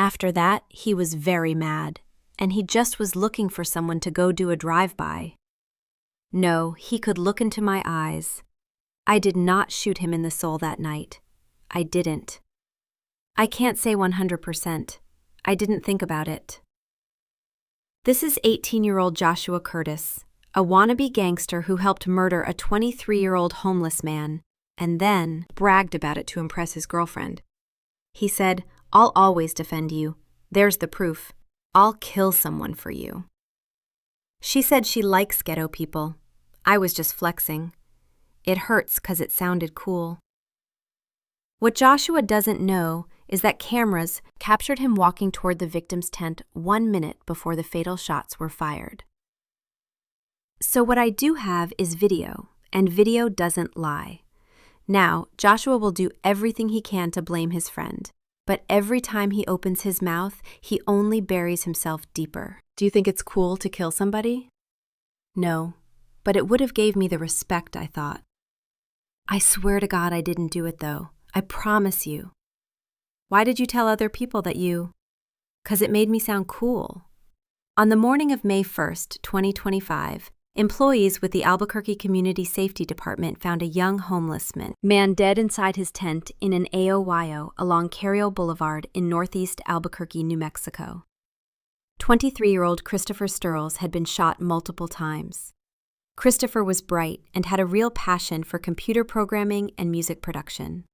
After that, he was very mad, and he just was looking for someone to go do a drive-by. No, he could look into my eyes. I did not shoot him in the soul that night. I didn't. I can't say 100%. I didn't think about it. This is 18-year-old Joshua Curtis, a wannabe gangster who helped murder a 23-year-old homeless man and then bragged about it to impress his girlfriend. He said, "I'll always defend you. There's the proof. I'll kill someone for you." She said she likes ghetto people. I was just flexing. It hurts 'cause it sounded cool. What Joshua doesn't know is that cameras captured him walking toward the victim's tent 1 minute before the fatal shots were fired. So what I do have is video, and video doesn't lie. Now, Joshua will do everything he can to blame his friend, but every time he opens his mouth, he only buries himself deeper. Do you think it's cool to kill somebody? No, but it would have gave me the respect I thought. I swear to God I didn't do it though. I promise you. Why did you tell other people that you? 'Cause it made me sound cool. On the morning of May 1st, 2025, employees with the Albuquerque Community Safety Department found a young homeless man dead inside his tent in an AOYO along Carriel Boulevard in northeast Albuquerque, New Mexico. 23-year-old Christopher Sturls had been shot multiple times. Christopher was bright and had a real passion for computer programming and music production.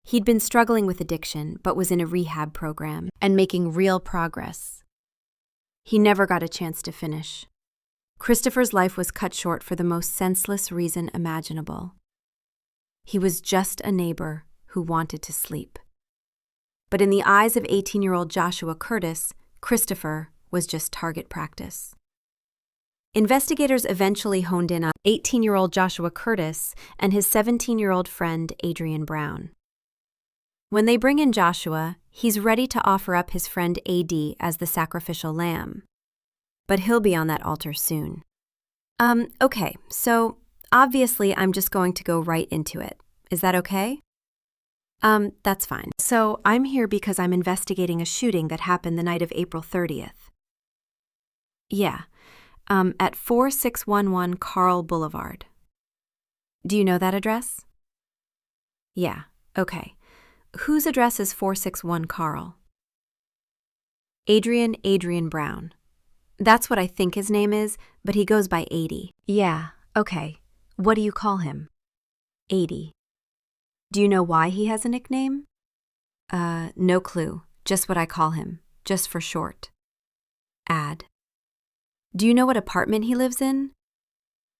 He'd been struggling with addiction, but was in a rehab program and making real progress. He never got a chance to finish. Christopher's life was cut short for the most senseless reason imaginable. He was just a neighbor who wanted to sleep. But in the eyes of 18-year-old Joshua Curtis, Christopher was just target practice. Investigators eventually honed in on 18-year-old Joshua Curtis and his 17-year-old friend Adrian Brown. When they bring in Joshua, he's ready to offer up his friend AD as the sacrificial lamb. But he'll be on that altar soon. Okay, so obviously I'm just going to go right into it. Is that okay? That's fine. So I'm here because I'm investigating a shooting that happened the night of April 30th. Yeah, at 4611 Carl Boulevard. Do you know that address? Yeah, okay. Whose address is 461 Carl? Adrian Brown. That's what I think his name is, but he goes by 80. Yeah, okay. What do you call him? 80. Do you know why he has a nickname? No clue. Just what I call him. Just for short. Ad. Do you know what apartment he lives in?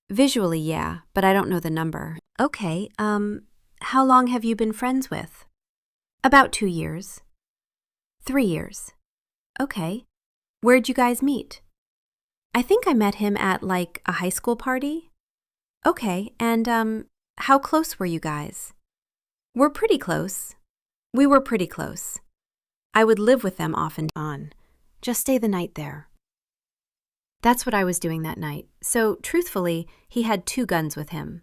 Visually, yeah, but I don't know the number. Okay, how long have you been friends with? About 2 years. 3 years. Okay. Where'd you guys meet? I think I met him at, like, a high school party. Okay, and, how close were you guys? We're pretty close. We were pretty close. I would live with them off and on. Just stay the night there. That's what I was doing that night. So, truthfully, he had 2 guns with him.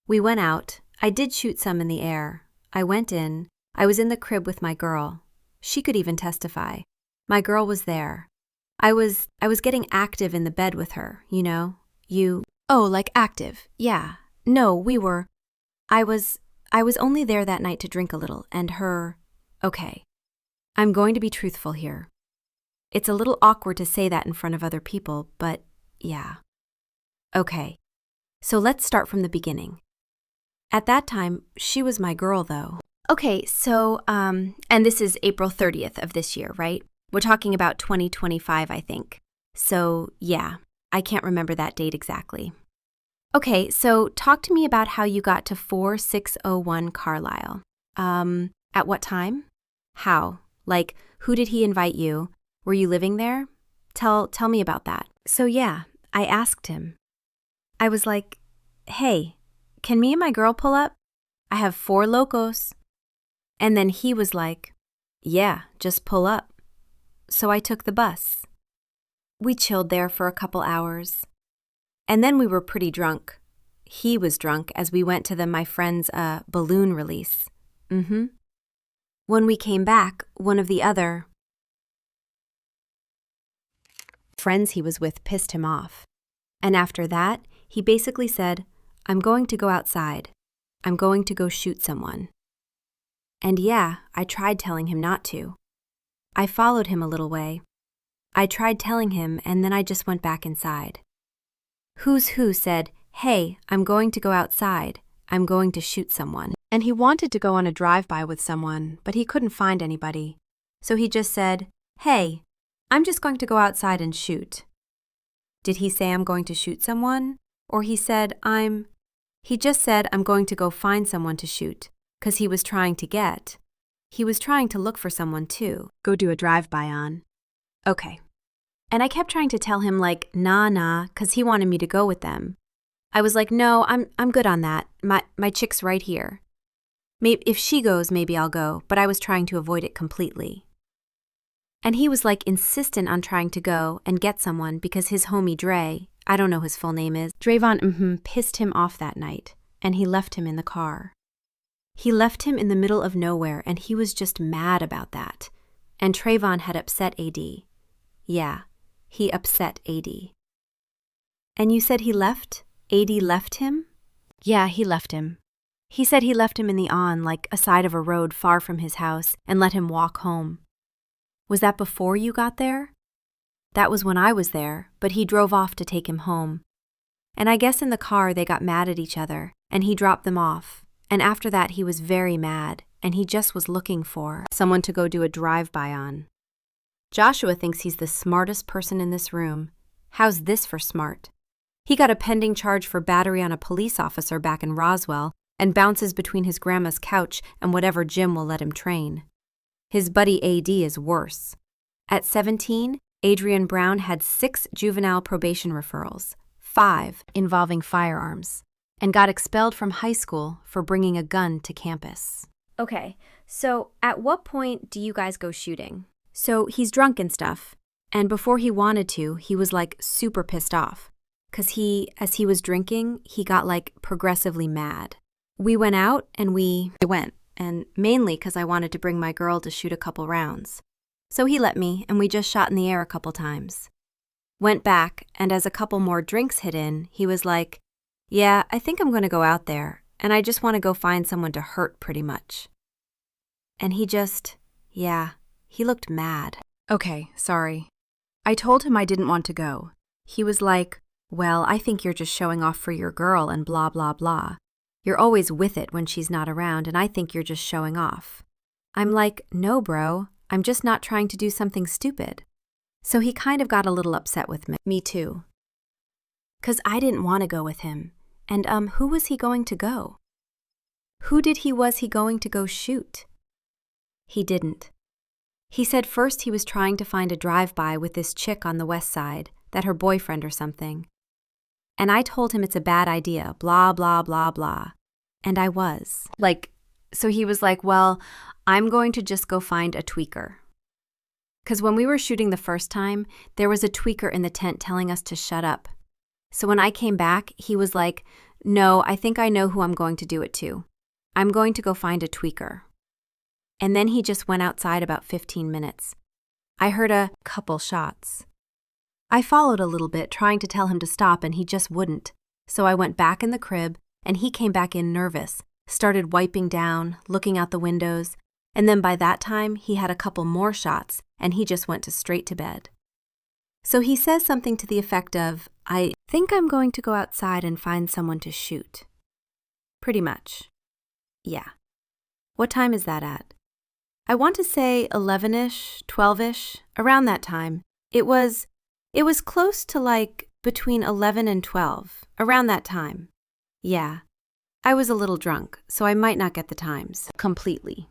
We went out. I did shoot some in the air. I went in. I was in the crib with my girl. She could even testify. My girl was there. I was getting active in the bed with her, you know? Oh, like active. Yeah. No, I was only there that night to drink a little, and her... Okay. I'm going to be truthful here. It's a little awkward to say that in front of other people, but yeah. Okay. So let's start from the beginning. At that time, she was my girl, though. Okay, so, and this is April 30th of this year, right? We're talking about 2025, I think. So, yeah, I can't remember that date exactly. Okay, so talk to me about how you got to 4601 Carlisle. At what time? How? Like, who did he invite you? Were you living there? Tell me about that. So, yeah, I asked him. I was like, hey, can me and my girl pull up? I have 4 locos. And then he was like, yeah, just pull up. So I took the bus. We chilled there for a couple hours. And then we were pretty drunk. He was drunk as we went to my friend's balloon release. When we came back, one of the other... friends he was with pissed him off. And after that, he basically said, "I'm going to go outside. I'm going to go shoot someone." And yeah, I tried telling him not to. I followed him a little way. I tried telling him, and then I just went back inside. Who's Who said, "Hey, I'm going to go outside. I'm going to shoot someone." And he wanted to go on a drive-by with someone, but he couldn't find anybody. So he just said, "Hey, I'm just going to go outside and shoot." Did he say I'm going to shoot someone? Or he just said I'm going to go find someone to shoot, 'cause he was trying to look for someone too. Go do a drive-by on. Okay. And I kept trying to tell him nah, 'cause he wanted me to go with them. I was like, "No, I'm good on that. My chick's right here. Maybe if she goes, maybe I'll go," but I was trying to avoid it completely. And he was insistent on trying to go and get someone because his homie Dre, I don't know his full name is, Drayvon pissed him off that night, and he left him in the car. He left him in the middle of nowhere, and he was just mad about that. And Trayvon had upset AD. Yeah, he upset AD. And you said he left? AD left him? Yeah, he left him. He said he left him in the aside of a road far from his house, and let him walk home. Was that before you got there? That was when I was there, but he drove off to take him home. And I guess in the car they got mad at each other, and he dropped them off. And after that he was very mad, and he just was looking for someone to go do a drive-by on. Joshua thinks he's the smartest person in this room. How's this for smart? He got a pending charge for battery on a police officer back in Roswell and bounces between his grandma's couch and whatever gym will let him train. His buddy AD is worse. At 17, Adrian Brown had 6 juvenile probation referrals, 5 involving firearms, and got expelled from high school for bringing a gun to campus. Okay, so at what point do you guys go shooting? So he's drunk and stuff, and before he wanted to, he was super pissed off. 'Cause as he was drinking, he got progressively mad. We went out and we went, and mainly 'cause I wanted to bring my girl to shoot a couple rounds. So he let me, and we just shot in the air a couple times. Went back, and as a couple more drinks hit in, he was like, "Yeah, I think I'm gonna go out there, and I just want to go find someone to hurt pretty much." And he looked mad. Okay, sorry. I told him I didn't want to go. He was like, "Well, I think you're just showing off for your girl and blah, blah, blah. You're always with it when she's not around, and I think you're just showing off." I'm like, "No, bro, I'm just not trying to do something stupid." So he kind of got a little upset with me too. 'Cause I didn't want to go with him. And who was he going to go? Was he going to go shoot? He didn't. He said first he was trying to find a drive-by with this chick on the west side, that her boyfriend or something. And I told him it's a bad idea, blah, blah, blah, blah. And I was. So he was like, "Well, I'm going to just go find a tweaker." 'Cause when we were shooting the first time, there was a tweaker in the tent telling us to shut up. So when I came back, he was like, "No, I think I know who I'm going to do it to. I'm going to go find a tweaker." And then he just went outside about 15 minutes. I heard a couple shots. I followed a little bit, trying to tell him to stop, and he just wouldn't. So I went back in the crib, and he came back in nervous, started wiping down, looking out the windows, and then by that time, he had a couple more shots, and he just went straight to bed. So he says something to the effect of, "I think I'm going to go outside and find someone to shoot." Pretty much. Yeah. What time is that at? I want to say 11-ish, 12-ish, around that time. It was close to between 11 and 12, around that time. Yeah. I was a little drunk, so I might not get the times completely.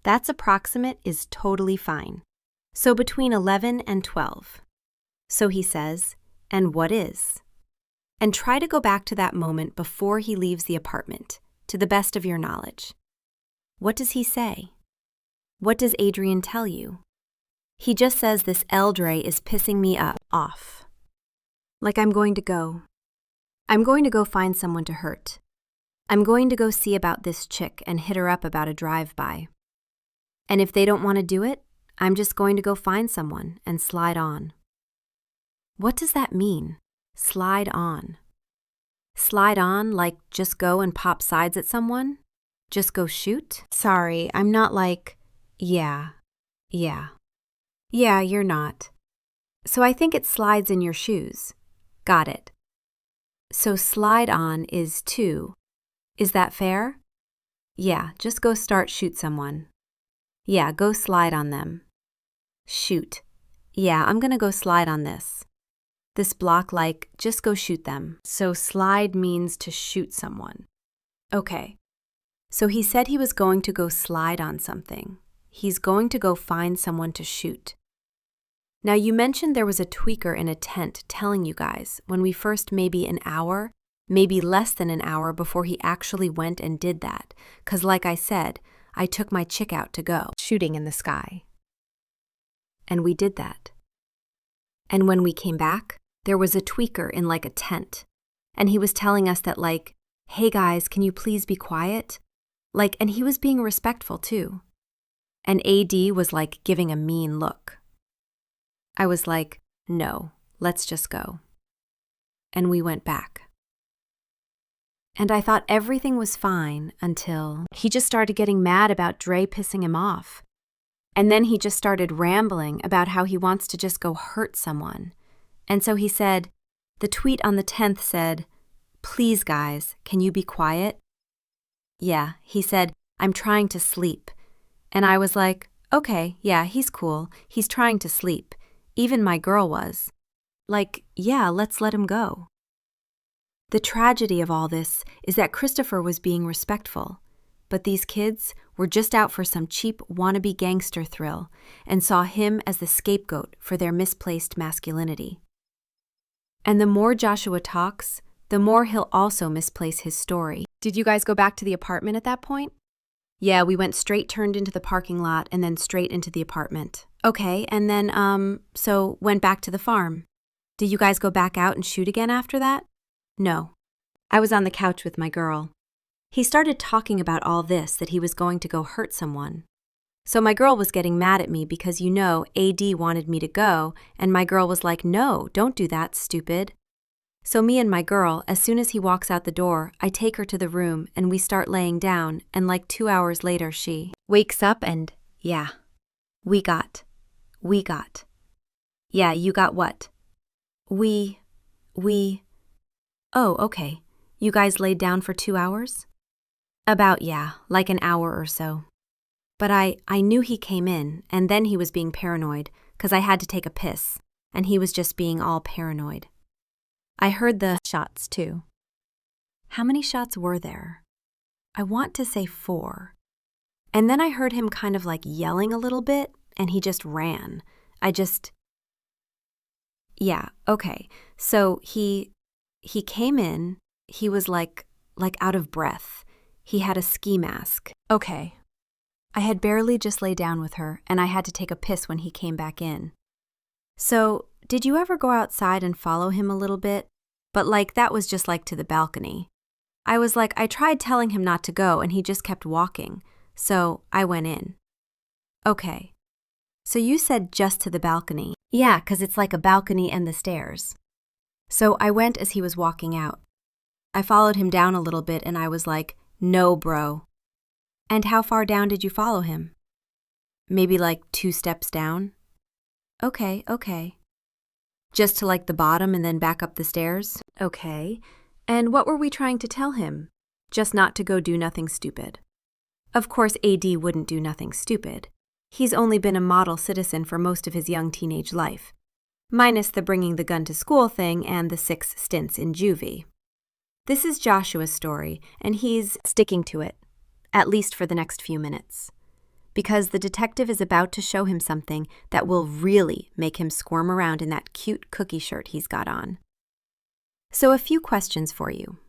That's approximate is totally fine. So between 11 and 12. So he says, "And what is?" And try to go back to that moment before he leaves the apartment, to the best of your knowledge. What does he say? What does Adrian tell you? He just says this Eldre is pissing me off. I'm going to go. I'm going to go find someone to hurt. I'm going to go see about this chick and hit her up about a drive-by. And if they don't want to do it, I'm just going to go find someone and slide on. What does that mean? Slide on. Slide on like just go and pop sides at someone? Just go shoot? Sorry, I'm not like, yeah, you're not. So I think it slides in your shoes. Got it. So slide on is to. Is that fair? Yeah, just go start shoot someone. Yeah, go slide on them. Shoot. Yeah, I'm gonna go slide on this. This block like, just go shoot them. So slide means to shoot someone. Okay. So he said he was going to go slide on something. He's going to go find someone to shoot. Now you mentioned there was a tweaker in a tent telling you guys when we first maybe an hour, maybe less than an hour before he actually went and did that. 'Cause like I said, I took my chick out to go shooting in the sky. And we did that. And when we came back, there was a tweaker in like a tent. And he was telling us that like, hey guys, can you please be quiet? Like, and he was being respectful too. And AD was like giving a mean look. I was like, no, let's just go. And we went back. And I thought everything was fine until he just started getting mad about Dre pissing him off. And then he just started rambling about how he wants to just go hurt someone. And so he said, the tweet on the 10th said, please guys, can you be quiet? Yeah, he said, I'm trying to sleep. And I was like, okay, yeah, he's cool. He's trying to sleep. Even my girl was. Like, yeah, let's let him go. The tragedy of all this is that Christopher was being respectful, but these kids were just out for some cheap wannabe gangster thrill and saw him as the scapegoat for their misplaced masculinity. And the more Joshua talks, the more he'll also misplace his story. Did you guys go back to the apartment at that point? Yeah, we went straight turned into the parking lot and then straight into the apartment. Okay, and then, so went back to the farm. Did you guys go back out and shoot again after that? No. I was on the couch with my girl. He started talking about all this, that he was going to go hurt someone. So my girl was getting mad at me because, you know, AD wanted me to go, and my girl was like, no, don't do that, stupid. So me and my girl, as soon as he walks out the door, I take her to the room and we start laying down, and like 2 hours later she wakes up and, yeah, we got. Yeah, you got what? We. Oh, okay. You guys laid down for 2 hours? About, yeah, like an hour or so. But I knew he came in, and then he was being paranoid, 'cause I had to take a piss, and he was just being all paranoid. I heard the shots, too. How many shots were there? I want to say 4. And then I heard him kind of like yelling a little bit, and he just ran. Yeah, okay. So he came in, he was like out of breath. He had a ski mask. Okay. I had barely just lay down with her, and I had to take a piss when he came back in. So, did you ever go outside and follow him a little bit? But like, that was just like to the balcony. I was like, I tried telling him not to go, and he just kept walking. So, I went in. Okay. So you said just to the balcony. Yeah, 'cause it's like a balcony and the stairs. So I went as he was walking out. I followed him down a little bit, and I was like, no, bro. And how far down did you follow him? Maybe like 2 steps down? Okay. Just to like the bottom and then back up the stairs? Okay. And what were we trying to tell him? Just not to go do nothing stupid. Of course, AD wouldn't do nothing stupid. He's only been a model citizen for most of his young teenage life, minus the bringing the gun to school thing and the 6 stints in juvie. This is Joshua's story, and he's sticking to it, at least for the next few minutes, because the detective is about to show him something that will really make him squirm around in that cute cookie shirt he's got on. So a few questions for you.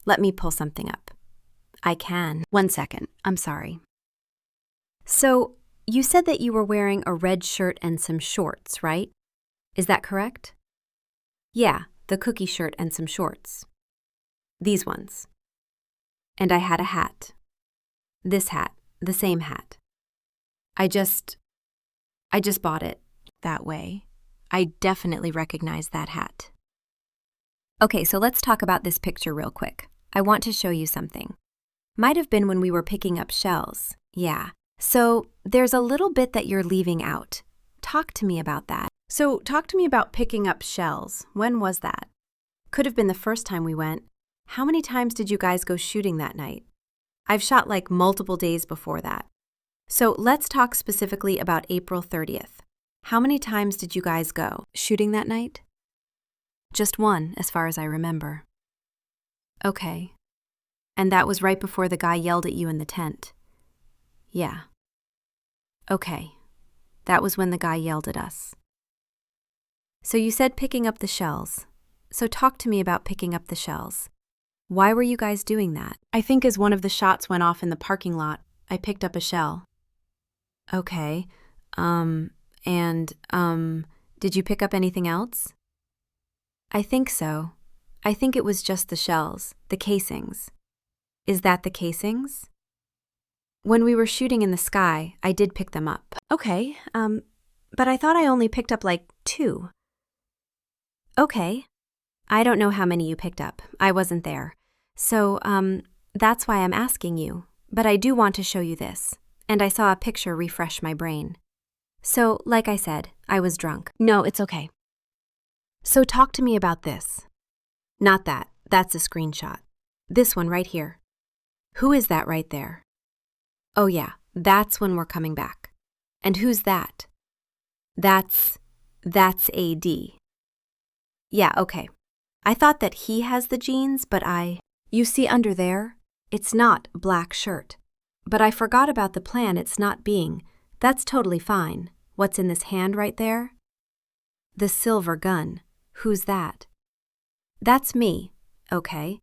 Let me pull something up. I can. 1 second. I'm sorry. So, you said that you were wearing a red shirt and some shorts, right? Is that correct? Yeah, the cookie shirt and some shorts. These ones. And I had a hat. This hat, the same hat. I just bought it that way. I definitely recognize that hat. Okay, so let's talk about this picture real quick. I want to show you something. Might have been when we were picking up shells. Yeah. So there's a little bit that you're leaving out. Talk to me about that. So talk to me about picking up shells. When was that? Could have been the first time we went. How many times did you guys go shooting that night? I've shot like multiple days before that. So let's talk specifically about April 30th. How many times did you guys go shooting that night? Just one, as far as I remember. Okay. And that was right before the guy yelled at you in the tent. Yeah. Okay. That was when the guy yelled at us. So you said picking up the shells. So talk to me about picking up the shells. Why were you guys doing that? I think as one of the shots went off in the parking lot, I picked up a shell. Okay. Did you pick up anything else? I think so. I think it was just the shells, the casings. Is that the casings? When we were shooting in the sky, I did pick them up. Okay, but I thought I only picked up like 2. Okay. I don't know how many you picked up. I wasn't there. So, that's why I'm asking you. But I do want to show you this. And I saw a picture refresh my brain. So, like I said, I was drunk. No, it's okay. So talk to me about this. Not that. That's a screenshot. This one right here. Who is that right there? Oh yeah, that's when we're coming back. And who's that? That's AD. Yeah, okay. I thought that he has the jeans, but You see under there? It's not black shirt. But I forgot about the plan it's not being. That's totally fine. What's in this hand right there? The silver gun. Who's that? That's me. Okay.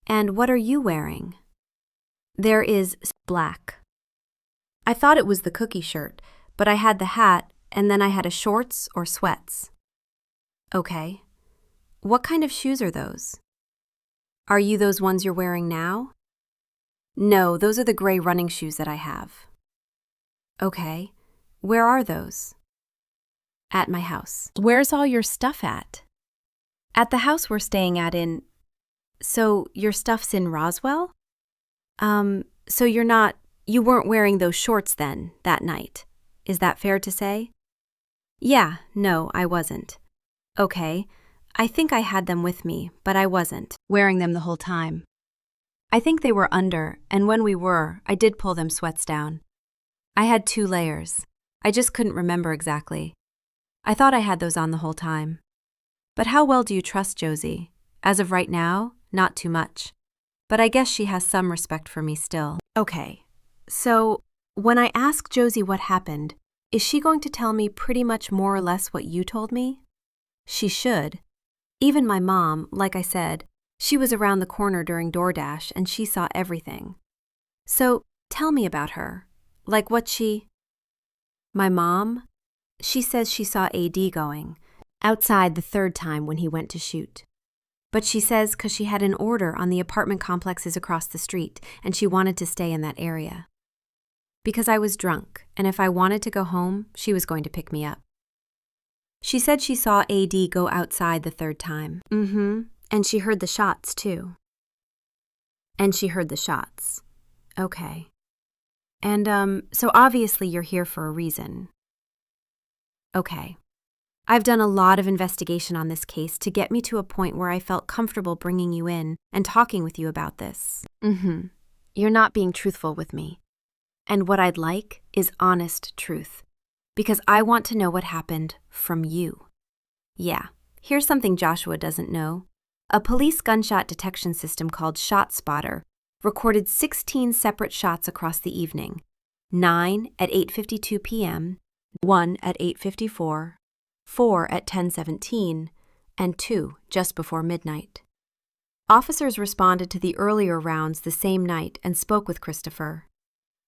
And what are you wearing? There is black. I thought it was the cookie shirt, but I had the hat, and then I had a shorts or sweats. Okay. What kind of shoes are those? Are you those ones you're wearing now? No, those are the gray running shoes that I have. Okay. Where are those? At my house. Where's all your stuff at? At the house we're staying at in... So your stuff's in Roswell? So you weren't wearing those shorts then, that night. Is that fair to say? Yeah, no, I wasn't. Okay. I think I had them with me, but I wasn't wearing them the whole time. I think they were under, and when we were, I did pull them sweats down. I had 2 layers. I just couldn't remember exactly. I thought I had those on the whole time. But how well do you trust Josie? As of right now, not too much. But I guess she has some respect for me still. Okay. So, when I ask Josie what happened, is she going to tell me pretty much more or less what you told me? She should. Even my mom, like I said, she was around the corner during DoorDash and she saw everything. So, tell me about her. Like what she... My mom? She says she saw AD going outside the 3rd time when he went to shoot. But she says 'cause she had an order on the apartment complexes across the street and she wanted to stay in that area. Because I was drunk, and if I wanted to go home, she was going to pick me up. She said she saw AD go outside the 3rd time. And she heard the shots, too. Okay. And, so obviously you're here for a reason. Okay. I've done a lot of investigation on this case to get me to a point where I felt comfortable bringing you in and talking with you about this. You're not being truthful with me. And what I'd like is honest truth. Because I want to know what happened from you. Yeah, here's something Joshua doesn't know. A police gunshot detection system called ShotSpotter recorded 16 separate shots across the evening. 9 at 8:52 p.m., 1 at 8:54, 4 at 10:17, and 2 just before midnight. Officers responded to the earlier rounds the same night and spoke with Christopher.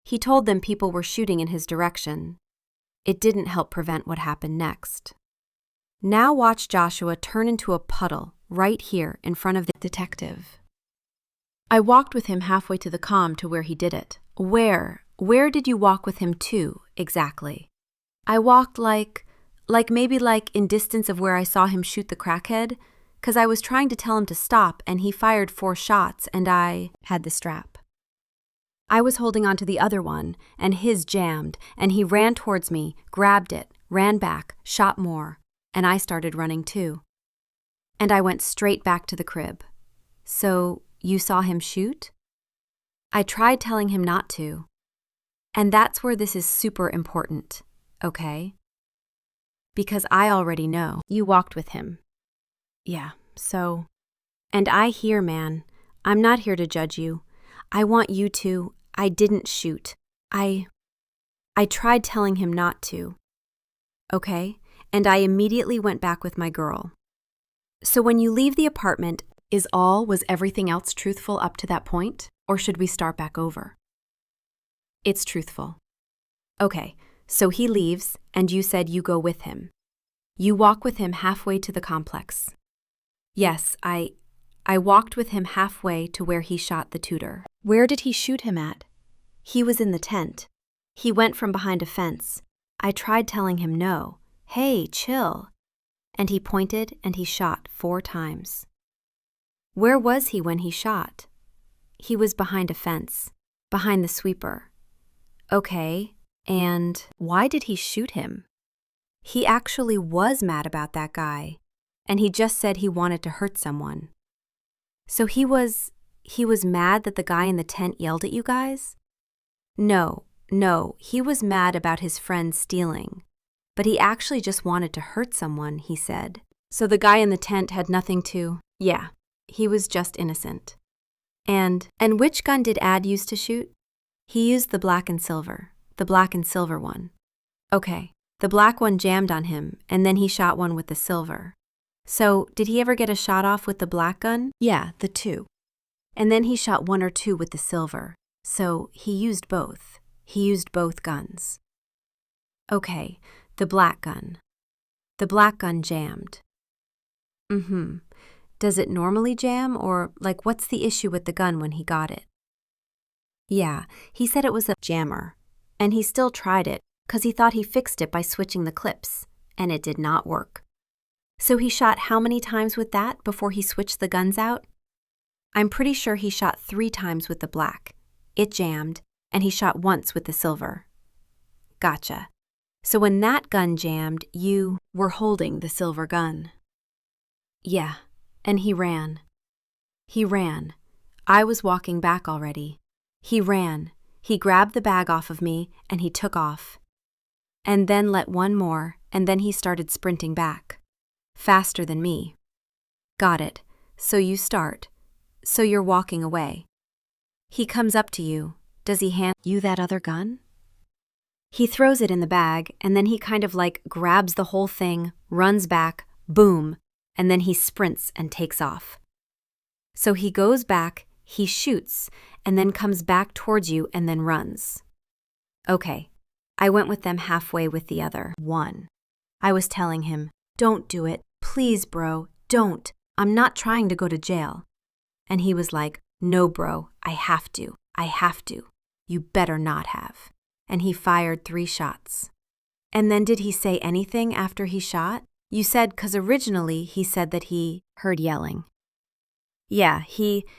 He told them people were shooting in his direction. It didn't help prevent what happened next. Now watch Joshua turn into a puddle right here in front of the detective. I walked with him halfway to the comm to where he did it. Where did you walk with him to, exactly? I walked like maybe in distance of where I saw him shoot the crackhead, 'cause I was trying to tell him to stop and he fired 4 shots and I had the strap. I was holding on to the other one and his jammed and he ran towards me, grabbed it, ran back, shot more, and I started running too. And I went straight back to the crib. So, you saw him shoot? I tried telling him not to. And that's where this is super important, okay? Because I already know. You walked with him. Yeah, so. And I hear, man, I'm not here to judge you. I want you to. I didn't shoot. I tried telling him not to. Okay? And I immediately went back with my girl. So when you leave the apartment, was everything else truthful up to that point? Or should we start back over? It's truthful. Okay, so he leaves, and you said you go with him. You walk with him halfway to the complex. Yes, I walked with him halfway to where he shot the tutor. Where did he shoot him at? He was in the tent. He went from behind a fence. I tried telling him no. Hey, chill. And he pointed and he shot 4 times. Where was he when he shot? He was behind a fence, behind the sweeper. Okay, and why did he shoot him? He actually was mad about that guy, and he just said he wanted to hurt someone. So he was mad that the guy in the tent yelled at you guys? No, he was mad about his friend stealing. But he actually just wanted to hurt someone, he said. So the guy in the tent had nothing to... Yeah, he was just innocent. And which gun did Ad use to shoot? He used the black and silver one. Okay, the black one jammed on him, and then he shot one with the silver. So, did he ever get a shot off with the black gun? Yeah, the 2. And then he shot 1 or 2 with the silver. So, he used both. He used both guns. Okay, the black gun. The black gun jammed. Does it normally jam, or, what's the issue with the gun when he got it? Yeah, he said it was a jammer. And he still tried it, 'cause he thought he fixed it by switching the clips, and it did not work. So he shot how many times with that before he switched the guns out? I'm pretty sure he shot 3 times with the black. It jammed, and he shot once with the silver. Gotcha. So when that gun jammed, you were holding the silver gun. Yeah, and he ran. I was walking back already. He ran. He grabbed the bag off of me, and he took off. And then let one more, and then he started sprinting back. Faster than me. Got it. So you start. So you're walking away. He comes up to you. Does he hand you that other gun? He throws it in the bag, and then he kind of grabs the whole thing, runs back, boom, and then he sprints and takes off. So he goes back, he shoots, and then comes back towards you and then runs. Okay, I went with them halfway with the other one. I was telling him, don't do it. Please, bro, don't. I'm not trying to go to jail. And he was like, no, bro, I have to. You better not have. And he fired 3 shots. And then did he say anything after he shot? You said, 'cause originally he said that he heard yelling. Yeah, the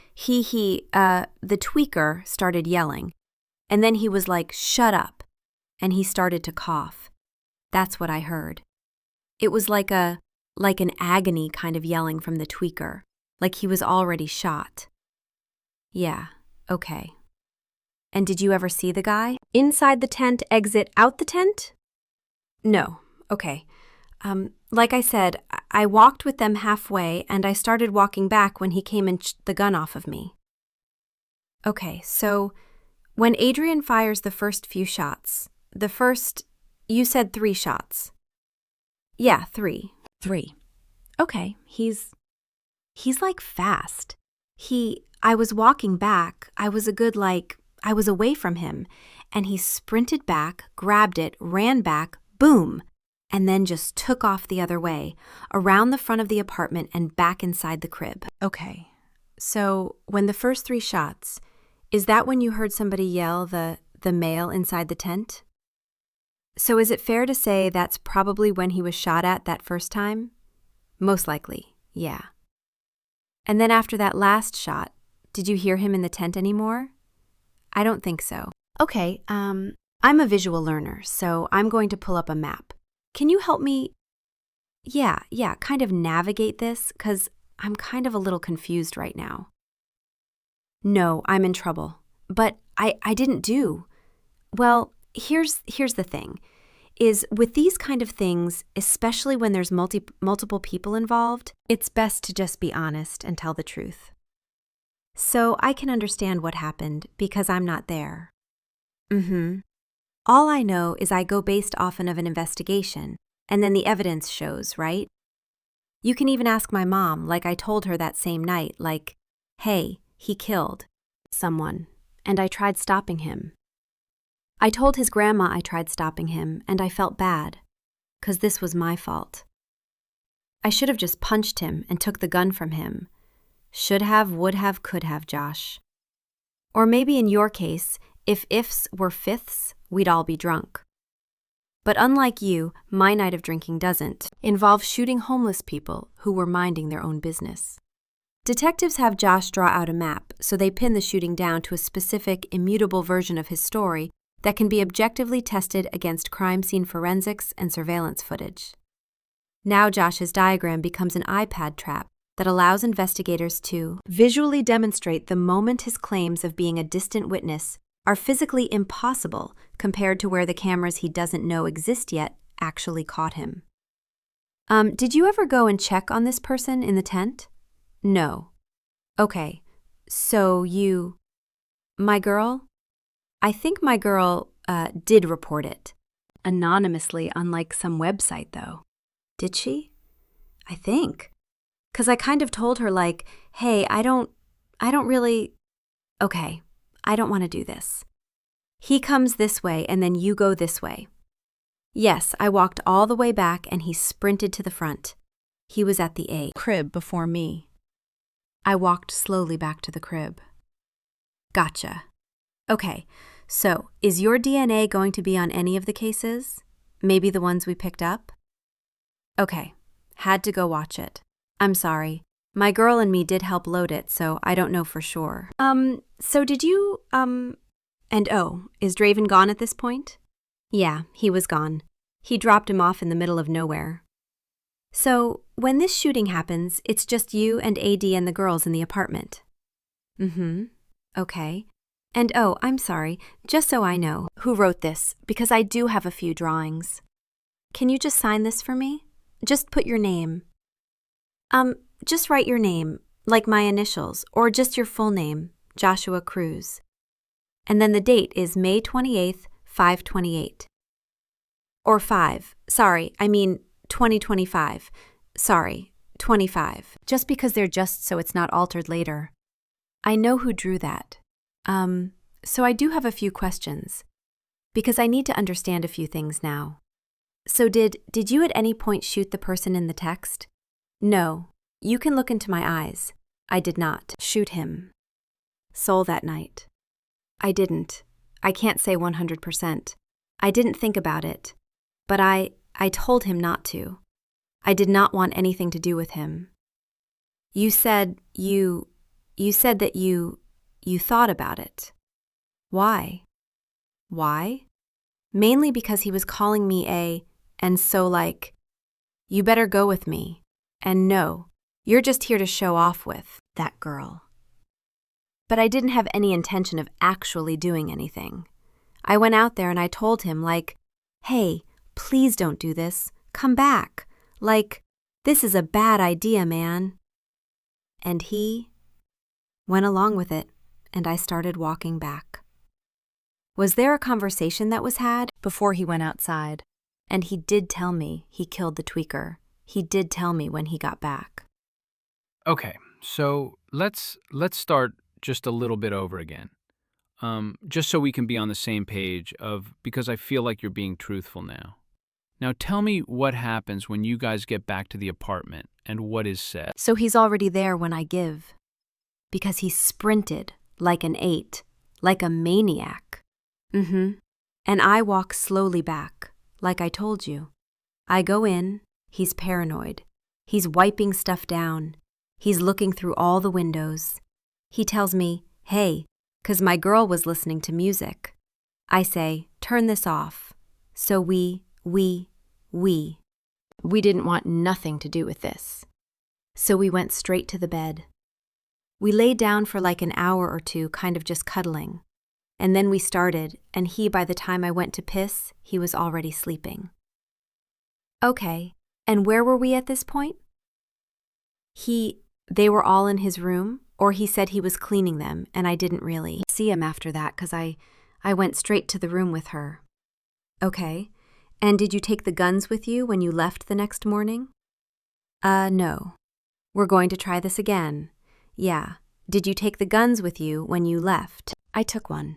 tweaker started yelling. And then he was like, shut up. And he started to cough. That's what I heard. It was like an agony kind of yelling from the tweaker, like he was already shot. Yeah, okay. And did you ever see the guy? Inside the tent, exit out the tent? No, okay. Like I said, I walked with them halfway and I started walking back when he came and the gun off of me. Okay, so when Adrian fires the first few shots, you said 3 shots. Yeah, 3. 3. Okay, he's fast. I was walking back, I was away from him, and he sprinted back, grabbed it, ran back, boom, and then just took off the other way, around the front of the apartment and back inside the crib. Okay, so when the first 3 shots, is that when you heard somebody yell the male inside the tent? So is it fair to say that's probably when he was shot at that first time? Most likely, yeah. And then after that last shot, did you hear him in the tent anymore? I don't think so. Okay, I'm a visual learner, so I'm going to pull up a map. Can you help me, kind of navigate this? 'Cause I'm kind of a little confused right now. No, I'm in trouble. But I didn't do. Well, here's the thing, is with these kind of things, especially when there's multiple people involved, it's best to just be honest and tell the truth. So I can understand what happened because I'm not there. All I know is I go based often of an investigation, and then the evidence shows, right? You can even ask my mom, like I told her that same night, like, hey, he killed someone, and I tried stopping him. I told his grandma I tried stopping him, and I felt bad, 'cause this was my fault. I should have just punched him and took the gun from him. Should have, would have, could have, Josh. Or maybe in your case, if ifs were fifths, we'd all be drunk. But unlike you, my night of drinking doesn't involve shooting homeless people who were minding their own business. Detectives have Josh draw out a map, so they pin the shooting down to a specific, immutable version of his story that can be objectively tested against crime scene forensics and surveillance footage. Now Josh's diagram becomes an iPad trap that allows investigators to visually demonstrate the moment his claims of being a distant witness are physically impossible compared to where the cameras he doesn't know exist yet actually caught him. Did you ever go and check on this person in the tent? No. Okay, so my girl? I think my girl, did report it. Anonymously, unlike some website, though. Did she? I think. 'Cause I kind of told her, like, hey, I don't really, okay, I don't want to do this. He comes this way and then you go this way. Yes, I walked all the way back and he sprinted to the front. He was at the A crib before me. I walked slowly back to the crib. Gotcha. Okay, so is your DNA going to be on any of the cases? Maybe the ones we picked up? Okay, had to go watch it. I'm sorry. My girl and me did help load it, so I don't know for sure. So did you, and oh, is Draven gone at this point? Yeah, he was gone. He dropped him off in the middle of nowhere. So, when this shooting happens, it's just you and AD and the girls in the apartment? Okay. And oh, I'm sorry, just so I know, who wrote this, because I do have a few drawings. Can you just sign this for me? Just put your name. Just write your name, like my initials, or just your full name, Joshua Cruz. And then the date is May 28th, 5/28. Or 2025. Sorry, 25. Just because they're just so it's not altered later. I know who drew that. So I do have a few questions, because I need to understand a few things now. So did you at any point shoot the person in the text? No. You can look into my eyes. I did not shoot him. Soul that night. I didn't. I can't say 100%. I didn't think about it. But I told him not to. I did not want anything to do with him. You said that you thought about it. Why? Why? Mainly because he was calling me and so like, you better go with me. And no, you're just here to show off with that girl. But I didn't have any intention of actually doing anything. I went out there and I told him, like, hey, please don't do this. Come back. Like, this is a bad idea, man. And he went along with it, and I started walking back. Was there a conversation that was had before he went outside? And he did tell me he killed the tweaker. He did tell me when he got back. Okay, so let's start just a little bit over again. Just so we can be on the same page because I feel like you're being truthful now. Now tell me what happens when you guys get back to the apartment and what is said. So he's already there when I give. Because he sprinted like an 8, like a maniac. And I walk slowly back, like I told you. I go in, he's paranoid. He's wiping stuff down. He's looking through all the windows. He tells me, hey, 'cause my girl was listening to music. I say, turn this off. So we didn't want nothing to do with this. So we went straight to the bed. We laid down for like an hour or two, kind of just cuddling. And then we started, and by the time I went to piss, he was already sleeping. Okay, and where were we at this point? They were all in his room, or he said he was cleaning them, and I didn't really see him after that because I went straight to the room with her. Okay, and did you take the guns with you when you left the next morning? No. We're going to try this again. Yeah. Did you take the guns with you when you left? I took one.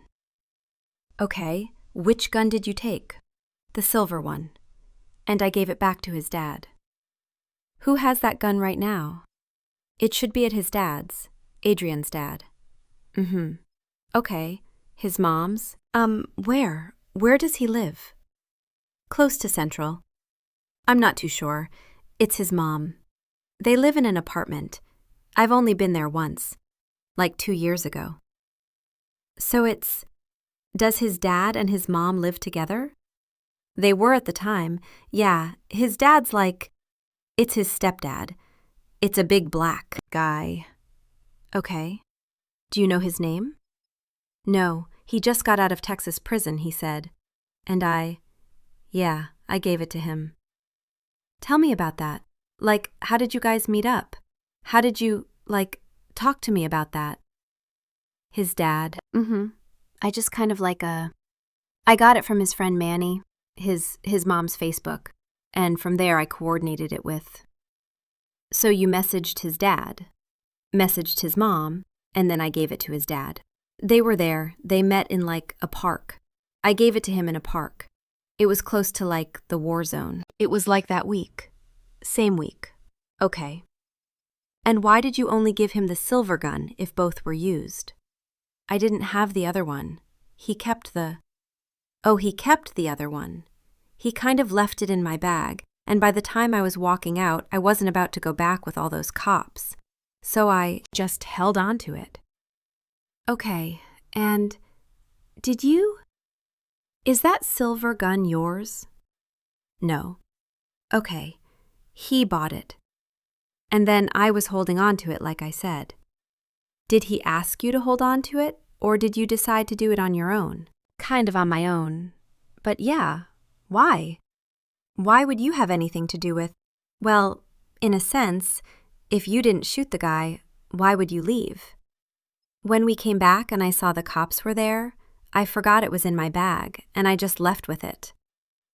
Okay, which gun did you take? The silver one. And I gave it back to his dad. Who has that gun right now? It should be at his dad's, Adrian's dad. Okay, his mom's? Where? Where does he live? Close to Central. I'm not too sure. It's his mom. They live in an apartment. I've only been there once, like 2 years ago. So does his dad and his mom live together? They were at the time. Yeah, his dad's it's his stepdad. It's a big black guy. Okay. Do you know his name? No, he just got out of Texas prison, he said. And I gave it to him. Tell me about that. How did you guys meet up? How did you, talk to me about that? His dad. I just kind of I got it from his friend Manny, his mom's Facebook, and from there I coordinated it with. So you messaged his dad, messaged his mom, and then I gave it to his dad. They were there. They met in a park. I gave it to him in a park. It was close to the war zone. It was that week. Same week. Okay. And why did you only give him the silver gun if both were used? I didn't have the other one. He kept the other one. He kind of left it in my bag, and by the time I was walking out, I wasn't about to go back with all those cops. So I just held on to it. Okay, and is that silver gun yours? No. Okay. He bought it. And then I was holding on to it, like I said. Did he ask you to hold on to it, or did you decide to do it on your own? Kind of on my own. But yeah, why? Why would you have anything to do with? Well, in a sense, if you didn't shoot the guy, why would you leave? When we came back and I saw the cops were there, I forgot it was in my bag, and I just left with it.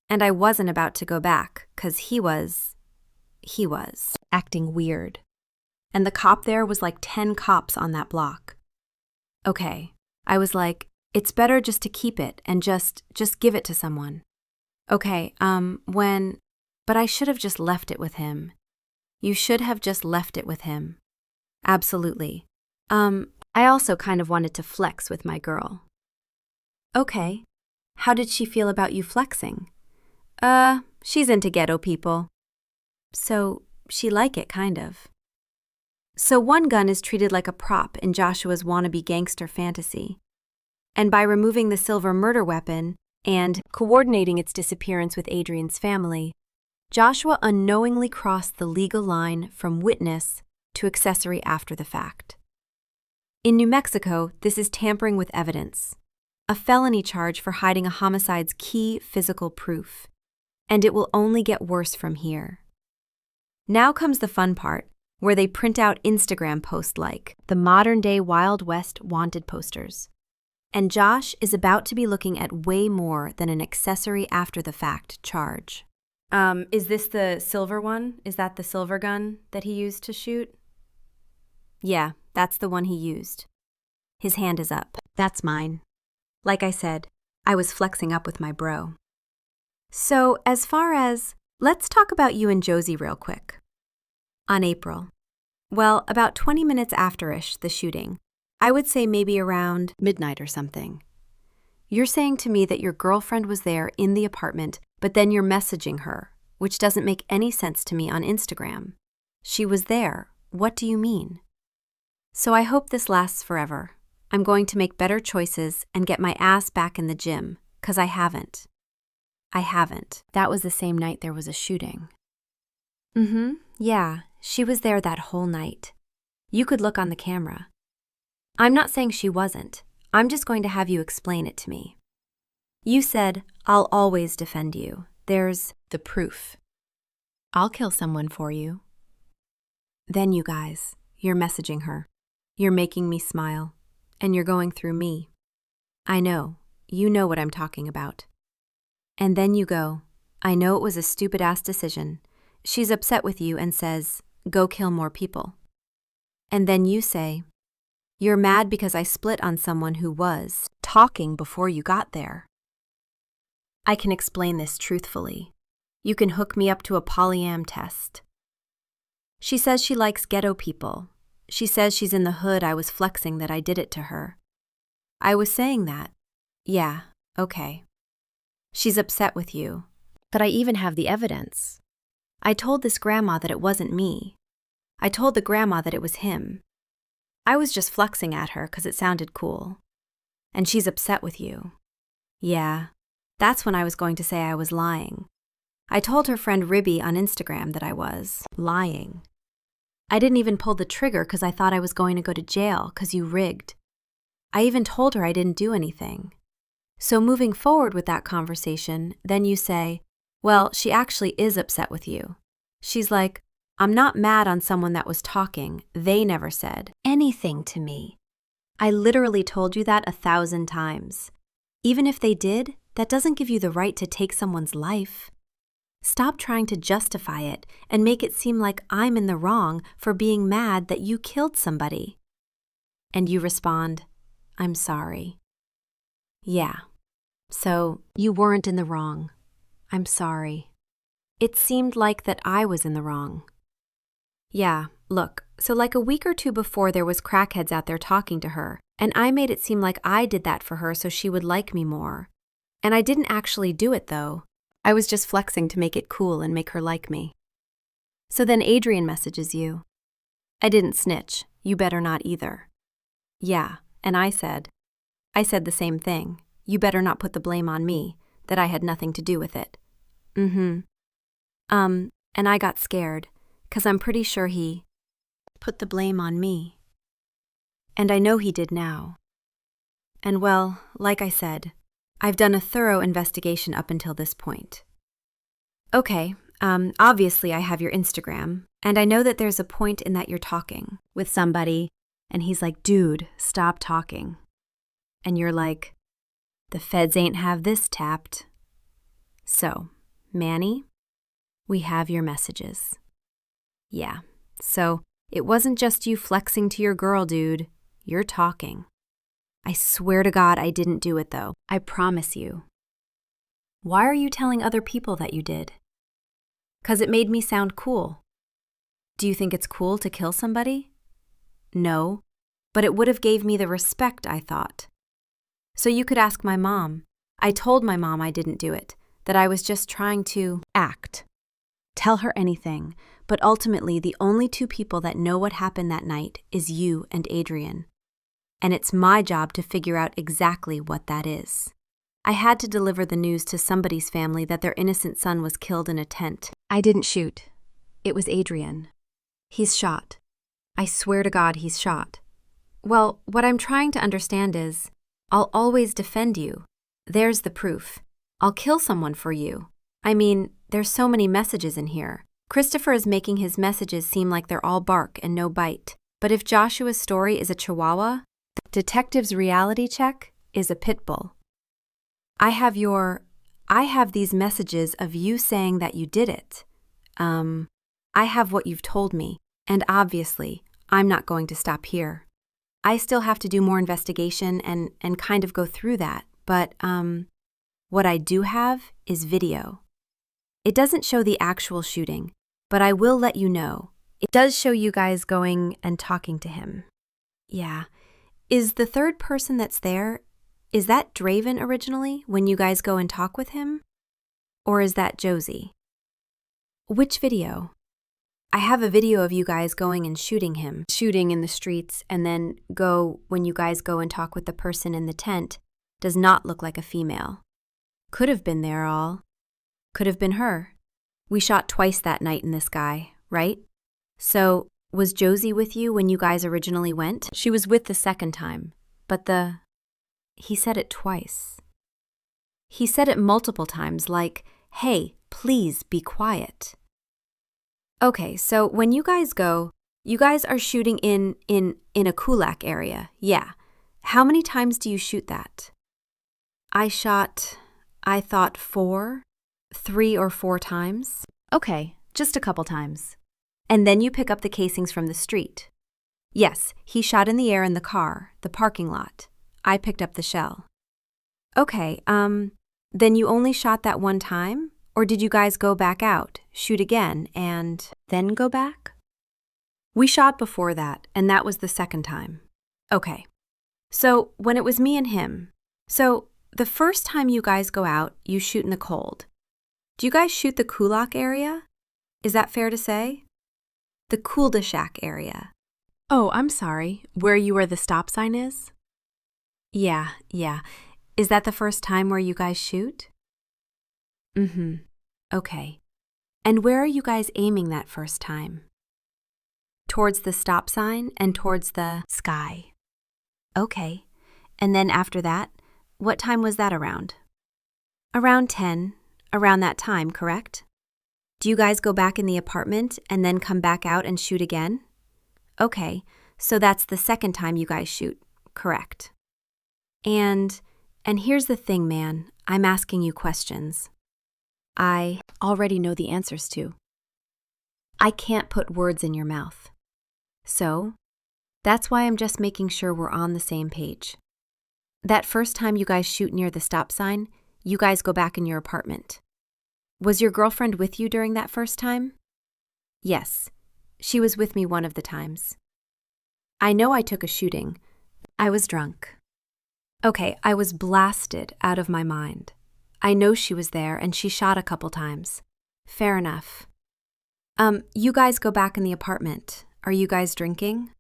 And I wasn't about to go back, 'cause he was acting weird. And the cop there was 10 cops on that block. Okay, I was it's better just to keep it and just give it to someone. Okay, but I should have just left it with him. You should have just left it with him. Absolutely. I also kind of wanted to flex with my girl. Okay, how did she feel about you flexing? She's into ghetto people. So, she it, kind of. So one gun is treated like a prop in Joshua's wannabe gangster fantasy. And by removing the silver murder weapon and coordinating its disappearance with Adrian's family, Joshua unknowingly crossed the legal line from witness to accessory after the fact. In New Mexico, this is tampering with evidence, a felony charge for hiding a homicide's key physical proof, and it will only get worse from here. Now comes the fun part, where they print out Instagram posts like the modern-day Wild West wanted posters. And Josh is about to be looking at way more than an accessory after-the-fact charge. Is this the silver one? Is that the silver gun that he used to shoot? Yeah, that's the one he used. His hand is up. That's mine. Like I said, I was flexing up with my bro. So, let's talk about you and Josie real quick. On April. Well, about 20 minutes after-ish, the shooting. I would say maybe around midnight or something. You're saying to me that your girlfriend was there in the apartment But then you're messaging her, which doesn't make any sense to me on Instagram. She was there. What do you mean? So I hope this lasts forever. I'm going to make better choices and get my ass back in the gym, 'cause I haven't. That was the same night there was a shooting. Yeah, she was there that whole night. You could look on the camera. I'm not saying she wasn't. I'm just going to have you explain it to me. You said, I'll always defend you. There's the proof. I'll kill someone for you. Then you guys, you're messaging her. You're making me smile. And you're going through me. I know. You know what I'm talking about. And then you go, I know it was a stupid-ass decision. She's upset with you and says, go kill more people. And then you say, you're mad because I split on someone who was talking before you got there. I can explain this truthfully. You can hook me up to a polyam test. She says she likes ghetto people. She says she's in the hood. I was flexing that I did it to her. I was saying that. Yeah, okay. She's upset with you. But I even have the evidence. I told this grandma that it wasn't me. I told the grandma that it was him. I was just flexing at her 'cause it sounded cool. And she's upset with you. Yeah, that's when I was going to say I was lying. I told her friend Ribby on Instagram that I was lying. I didn't even pull the trigger 'cause I thought I was going to go to jail 'cause you rigged. I even told her I didn't do anything. So moving forward with that conversation, then you say, well, she actually is upset with you. She's like, I'm not mad on someone that was talking. They never said anything to me. I literally told you that 1,000 times. Even if they did, that doesn't give you the right to take someone's life. Stop trying to justify it and make it seem like I'm in the wrong for being mad that you killed somebody. And you respond, I'm sorry. Yeah, so you weren't in the wrong. I'm sorry. It seemed like that I was in the wrong. Yeah, look, so like a week or two before there was crackheads out there talking to her, and I made it seem like I did that for her so she would like me more. And I didn't actually do it though. I was just flexing to make it cool and make her like me. So then Adrian messages you. I didn't snitch. You better not either. Yeah, and I said the same thing. You better not put the blame on me, that I had nothing to do with it. And I got scared, 'cause I'm pretty sure he put the blame on me. And I know he did now. And well, like I said, I've done a thorough investigation up until this point. Okay, obviously I have your Instagram, and I know that there's a point in that you're talking with somebody, and he's like, dude, stop talking. And you're like, the feds ain't have this tapped. So, Manny, we have your messages. Yeah, so it wasn't just you flexing to your girl, dude. You're talking. I swear to God I didn't do it though. I promise you. Why are you telling other people that you did? 'Cause it made me sound cool. Do you think it's cool to kill somebody? No, but it would have gave me the respect, I thought. So you could ask my mom. I told my mom I didn't do it, that I was just trying to act. Tell her anything, but ultimately the only two people that know what happened that night is you and Adrian. And it's my job to figure out exactly what that is. I had to deliver the news to somebody's family that their innocent son was killed in a tent. I didn't shoot. It was Adrian. He's shot. I swear to God he's shot. Well, what I'm trying to understand is, I'll always defend you. There's the proof. I'll kill someone for you. I mean, there's so many messages in here. Christopher is making his messages seem like they're all bark and no bite. But if Joshua's story is a chihuahua, the detective's reality check is a pit bull. I have these messages of you saying that you did it. I have what you've told me, and obviously, I'm not going to stop here. I still have to do more investigation and kind of go through that, but what I do have is video. It doesn't show the actual shooting, but I will let you know. It does show you guys going and talking to him. Yeah. Is the third person that's there, is that Draven originally when you guys go and talk with him? Or is that Josie? Which video? I have a video of you guys going and shooting him, shooting in the streets, and then when you guys go and talk with the person in the tent, does not look like a female. Could have been there all. Could have been her. We shot twice that night in this guy, right? So, was Josie with you when you guys originally went? She was with the second time, but he said it twice. He said it multiple times, like, hey, please be quiet. Okay, so when you guys go, you guys are shooting in a kulak area, yeah. How many times do you shoot that? I thought 3 or 4 times. Okay, just a couple times. And then you pick up the casings from the street. Yes, he shot in the air in the car, the parking lot. I picked up the shell. Okay, then you only shot that one time? Or did you guys go back out, shoot again, and then go back? We shot before that, and that was the second time. Okay. So, when it was me and him, the first time you guys go out, you shoot in the cold. Do you guys shoot the kulak area? Is that fair to say? The cul-de-sac area. Oh, I'm sorry. Where the stop sign is? Yeah. Is that the first time where you guys shoot? Mm-hmm. Okay. And where are you guys aiming that first time? Towards the stop sign and towards the sky. Okay. And then after that, what time was that around? Around 10, around that time, correct? Do you guys go back in the apartment and then come back out and shoot again? Okay, so that's the second time you guys shoot, correct? And here's the thing, man, I'm asking you questions I already know the answers to. I can't put words in your mouth. So, that's why I'm just making sure we're on the same page. That first time you guys shoot near the stop sign, you guys go back in your apartment. Was your girlfriend with you during that first time? Yes, she was with me one of the times. I know I took a shooting. I was drunk. Okay, I was blasted out of my mind. I know she was there and she shot a couple times. Fair enough. You guys go back in the apartment. Are you guys drinking?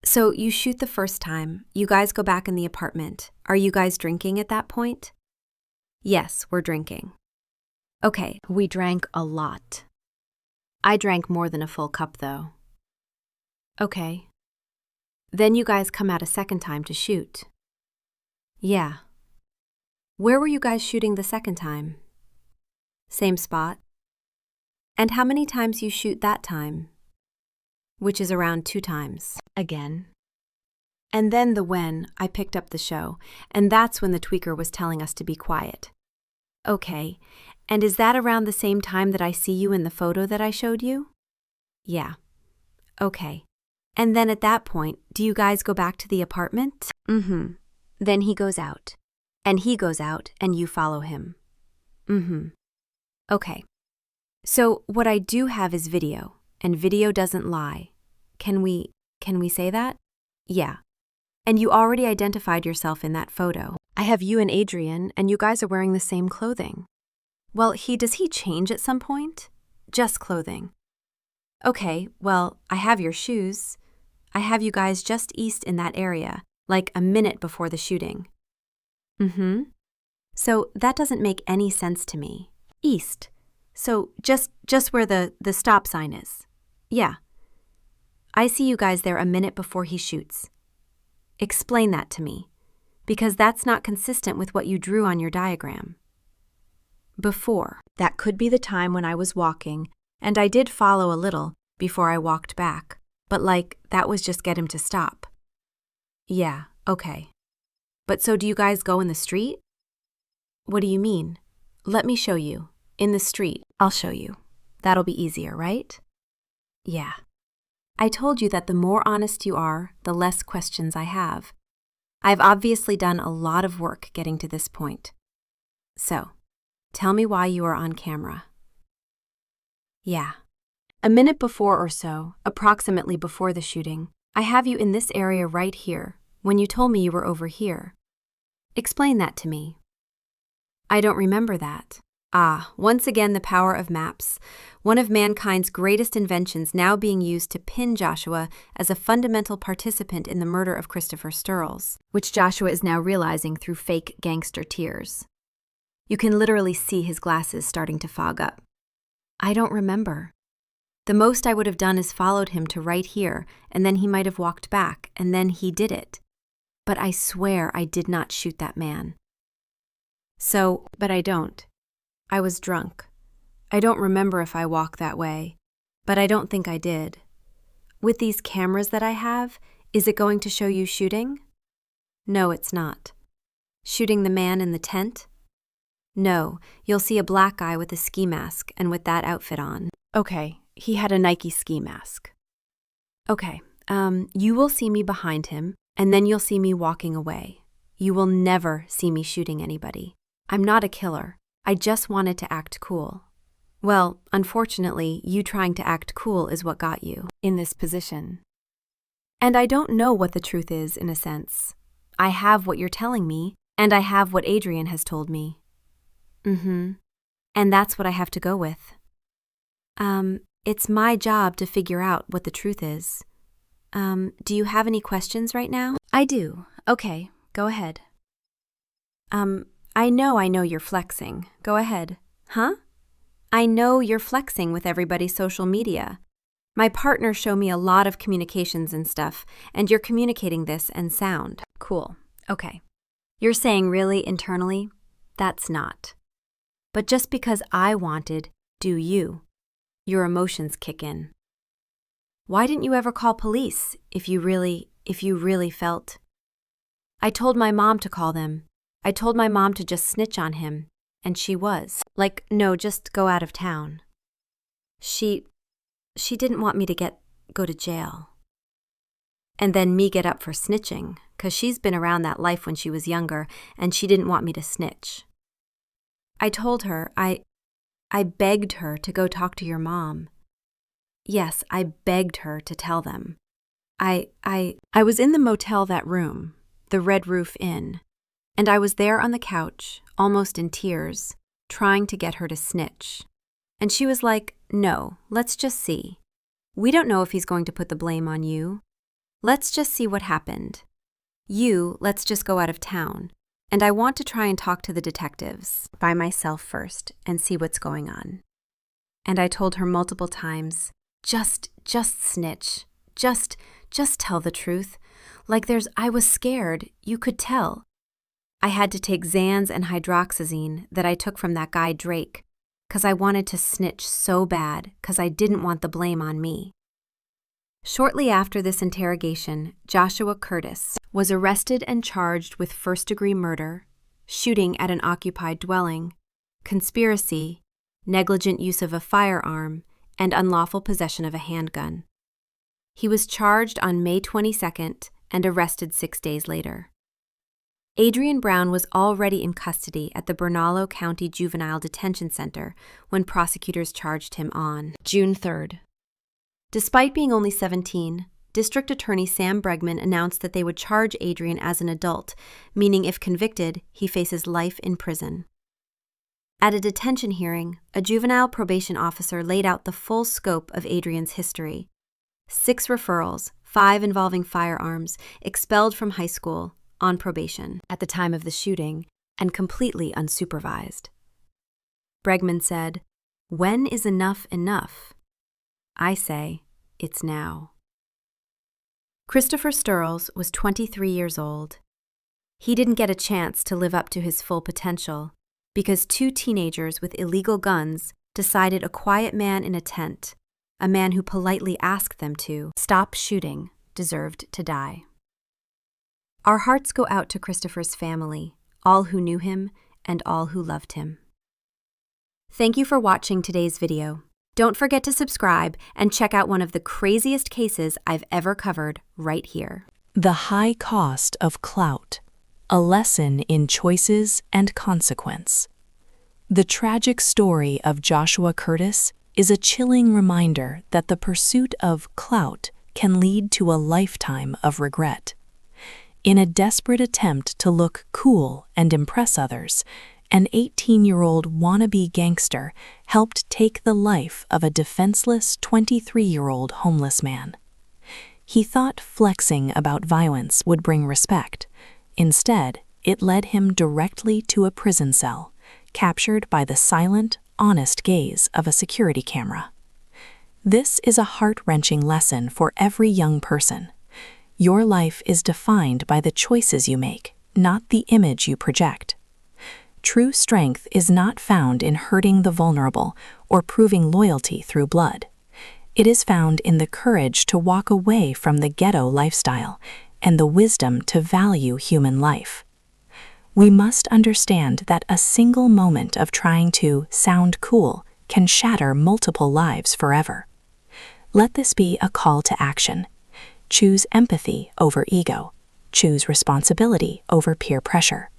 So you shoot the first time, you guys go back in the apartment. Are you guys drinking at that point? Yes, we're drinking. Okay, we drank a lot. I drank more than a full cup though. Okay. Then you guys come out a second time to shoot. Yeah. Where were you guys shooting the second time? Same spot. And how many times you shoot that time? Which is around 2 times. Again. And then when I picked up the show, and that's when the tweaker was telling us to be quiet. Okay, and is that around the same time that I see you in the photo that I showed you? Yeah. Okay. And then at that point, do you guys go back to the apartment? Mm-hmm. Then he goes out. And he goes out, and you follow him. Mm-hmm. Okay. So what I do have is video, and video doesn't lie. Can we say that? Yeah. And you already identified yourself in that photo. I have you and Adrian, and you guys are wearing the same clothing. Well, does he change at some point? Just clothing. Okay, well, I have your shoes. I have you guys just east in that area, like a minute before the shooting. Mm-hmm. So that doesn't make any sense to me. East. So just where the stop sign is. Yeah. I see you guys there a minute before he shoots. Explain that to me, because that's not consistent with what you drew on your diagram. Before. That could be the time when I was walking, and I did follow a little before I walked back, but that was just get him to stop. Yeah, okay. But so do you guys go in the street? What do you mean? Let me show you. In the street. I'll show you. That'll be easier, right? Yeah. I told you that the more honest you are, the less questions I have. I've obviously done a lot of work getting to this point. So, tell me why you are on camera. Yeah. A minute before or so, approximately before the shooting, I have you in this area right here, when you told me you were over here. Explain that to me. I don't remember that. Ah, once again the power of maps, one of mankind's greatest inventions now being used to pin Joshua as a fundamental participant in the murder of Christopher Sturles, which Joshua is now realizing through fake gangster tears. You can literally see his glasses starting to fog up. I don't remember. The most I would have done is followed him to right here, and then he might have walked back, and then he did it. But I swear I did not shoot that man. But I don't. I was drunk. I don't remember if I walked that way, but I don't think I did. With these cameras that I have, is it going to show you shooting? No, it's not. Shooting the man in the tent? No, you'll see a black guy with a ski mask and with that outfit on. Okay, he had a Nike ski mask. Okay, you will see me behind him, and then you'll see me walking away. You will never see me shooting anybody. I'm not a killer. I just wanted to act cool. Well, unfortunately, you trying to act cool is what got you in this position. And I don't know what the truth is, in a sense. I have what you're telling me, and I have what Adrian has told me. And that's what I have to go with. It's my job to figure out what the truth is. Do you have any questions right now? I do. Okay, go ahead. I know you're flexing. Go ahead. Huh? I know you're flexing with everybody's social media. My partners show me a lot of communications and stuff, and you're communicating this and sound. Cool. Okay. You're saying really internally? That's not. But just because I wanted, do you? Your emotions kick in. Why didn't you ever call police if you really felt? I told my mom to call them. I told my mom to just snitch on him, and she was. No, just go out of town. She didn't want me to go to jail. And then me get up for snitching, 'cause she's been around that life when she was younger, and she didn't want me to snitch. I told her, I begged her to go talk to your mom. Yes, I begged her to tell them. I was in the motel, that room, the Red Roof Inn, and I was there on the couch, almost in tears, trying to get her to snitch. And she was like, no, let's just see. We don't know if he's going to put the blame on you. Let's just see what happened. Let's just go out of town. And I want to try and talk to the detectives by myself first and see what's going on. And I told her multiple times, just snitch. Just tell the truth. I was scared, you could tell. I had to take Xans and hydroxyzine that I took from that guy Drake, 'cause I wanted to snitch so bad, 'cause I didn't want the blame on me. Shortly after this interrogation, Joshua Curtis was arrested and charged with first-degree murder, shooting at an occupied dwelling, conspiracy, negligent use of a firearm, and unlawful possession of a handgun. He was charged on May 22nd and arrested 6 days later. Adrian Brown was already in custody at the Bernalillo County Juvenile Detention Center when prosecutors charged him on June 3rd. Despite being only 17, District Attorney Sam Bregman announced that they would charge Adrian as an adult, meaning if convicted, he faces life in prison. At a detention hearing, a juvenile probation officer laid out the full scope of Adrian's history. 6 referrals, 5 involving firearms, expelled from high school, on probation at the time of the shooting, and completely unsupervised. Bregman said, "When is enough enough?" I say, it's now. Christopher Sturles was 23 years old. He didn't get a chance to live up to his full potential because 2 teenagers with illegal guns decided a quiet man in a tent, a man who politely asked them to stop shooting, deserved to die. Our hearts go out to Christopher's family, all who knew him and all who loved him. Thank you for watching today's video. Don't forget to subscribe and check out one of the craziest cases I've ever covered right here. The High Cost of Clout, a lesson in choices and consequence. The tragic story of Joshua Curtis is a chilling reminder that the pursuit of clout can lead to a lifetime of regret. In a desperate attempt to look cool and impress others, An 18-year-old wannabe gangster helped take the life of a defenseless 23-year-old homeless man. He thought flexing about violence would bring respect. Instead, it led him directly to a prison cell, captured by the silent, honest gaze of a security camera. This is a heart-wrenching lesson for every young person. Your life is defined by the choices you make, not the image you project. True strength is not found in hurting the vulnerable or proving loyalty through blood. It is found in the courage to walk away from the ghetto lifestyle and the wisdom to value human life. We must understand that a single moment of trying to sound cool can shatter multiple lives forever. Let this be a call to action. Choose empathy over ego. Choose responsibility over peer pressure.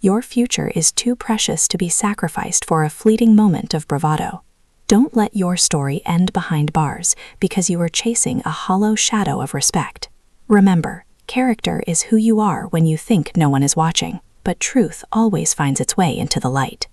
Your future is too precious to be sacrificed for a fleeting moment of bravado. Don't let your story end behind bars because you are chasing a hollow shadow of respect. Remember, character is who you are when you think no one is watching, but truth always finds its way into the light.